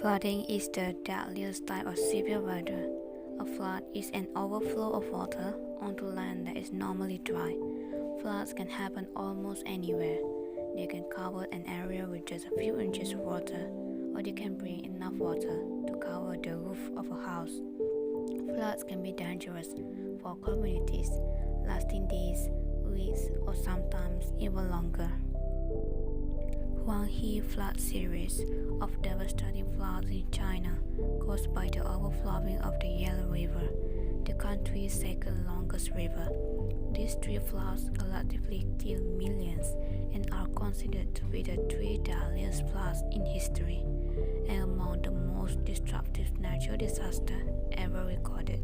Flooding is the deadliest type of severe weather. A flood is an overflow of water onto land that is normally dry. Floods can happen almost anywhere. They can cover an area with just a few inches of water, or they can bring enough water to cover the roof of a house. Floods can be dangerous for communities, lasting days, weeks, or sometimes even longer. Huanghe flood series of devastating floods in China caused by the overflowing of the Yellow River, the country's second longest river. These three floods collectively killed millions and are considered to be the three deadliest floods in history and among the most destructive natural disasters ever recorded.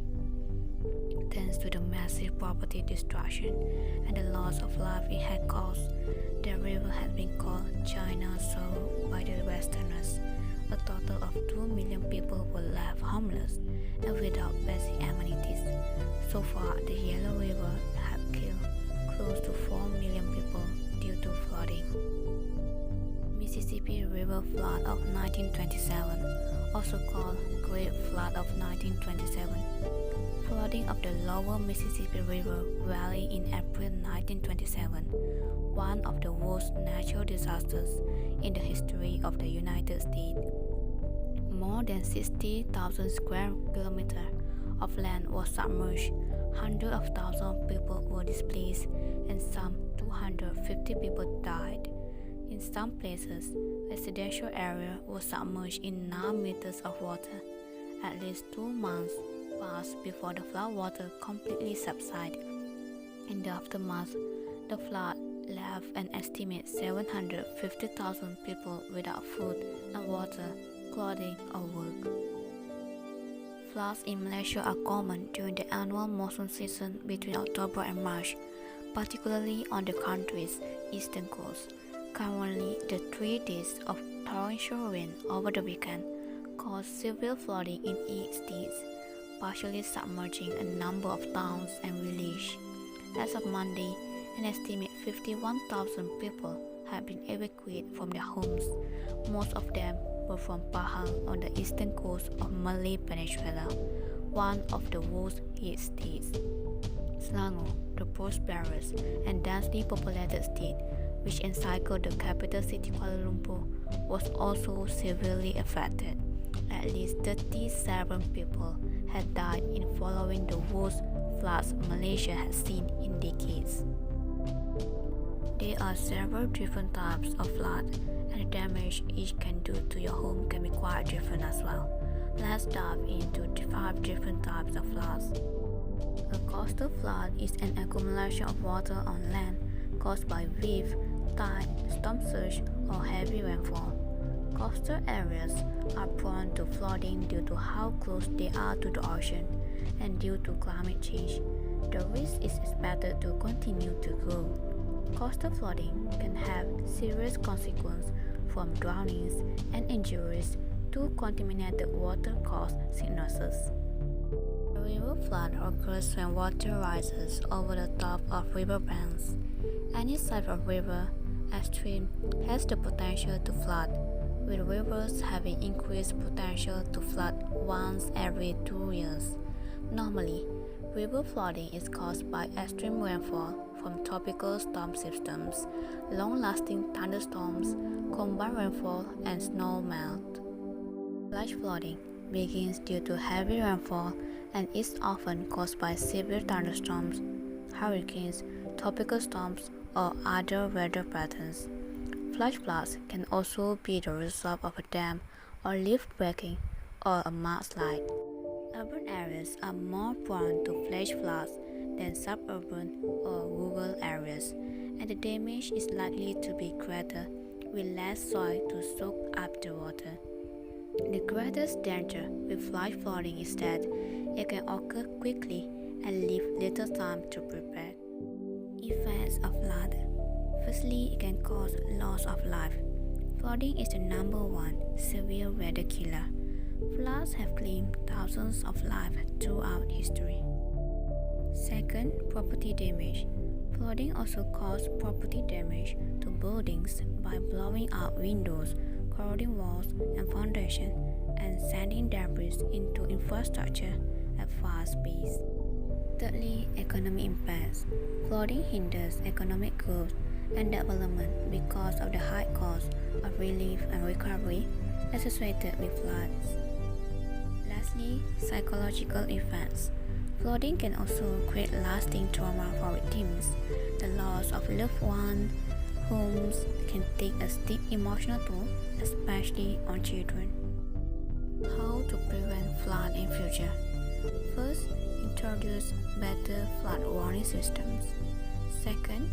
Thanks to the massive property destruction and the loss of life it had caused, the river has been called China's Soul by the Westerners. A total of 2 million people were left homeless and without basic amenities. So far, the Yellow River has killed close to 4 million people due to flooding. Mississippi River Flood of 1927, also called Great Flood of 1927. Flooding of the lower Mississippi River Valley in April 1927, one of the worst natural disasters in the history of the United States. More than 60,000 square kilometers of land was submerged, hundreds of thousands of people were displaced, and some 250 people died. In some places, residential areas were submerged in 9 meters of water. At least 2 months passed before the floodwater completely subsided. In the aftermath, the flood left an estimated 750,000 people without food and water, clothing, or work. Floods in Malaysia are common during the annual monsoon season between October and March, particularly on the country's eastern coast. Currently, the 3 days of torrential rain over the weekend caused severe flooding in 8 states, partially submerging a number of towns and villages. As of Monday, an estimated 51,000 people have been evacuated from their homes. Most of them were from Pahang on the eastern coast of Malay Peninsula, one of the worst hit states. Selangor, the prosperous and densely populated state, which encircled the capital city Kuala Lumpur, was also severely affected. At least 37 people had died in following the worst floods Malaysia has seen in decades. There are several different types of flood, and the damage each can do to your home can be quite different as well. Let's dive into the 5 different types of floods. A coastal flood is an accumulation of water on land caused by wave, tide, storm surge, or heavy rainfall. Coastal areas are prone to flooding due to how close they are to the ocean and due to climate change. The risk is expected to continue to grow. Coastal flooding can have serious consequences from drownings and injuries to contaminated water-caused sicknesses. A river flood occurs when water rises over the top of riverbanks. Any side of river or stream has the potential to flood, with rivers having increased potential to flood once every 2 years. Normally, river flooding is caused by extreme rainfall from tropical storm systems, long-lasting thunderstorms, combined rainfall, and snow melt. Flash flooding begins due to heavy rainfall and is often caused by severe thunderstorms, hurricanes, tropical storms, or other weather patterns. Flash floods can also be the result of a dam or leaf breaking or a mudslide. Urban areas are more prone to flash floods than suburban or rural areas, and the damage is likely to be greater with less soil to soak up the water. The greatest danger with flash flooding is that it can occur quickly and leave little time to prepare. Effects of flood. Firstly, it can cause loss of life. Flooding is the number 1 severe weather killer. Floods have claimed thousands of lives throughout history. Second, property damage. Flooding also causes property damage to buildings by blowing out windows, corroding walls and foundations, and sending debris into infrastructure at fast pace. Thirdly, economic impacts. Flooding hinders economic growth and development because of the high cost of relief and recovery associated with floods. Lastly, psychological effects. Flooding can also create lasting trauma for victims. The loss of loved ones, homes can take a steep emotional toll, especially on children. How to prevent flood in future? First, introduce better flood warning systems. Second,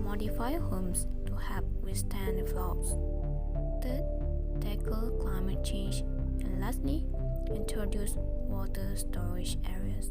modify homes to help withstand floods. Third, tackle climate change. And lastly, introduce water storage areas.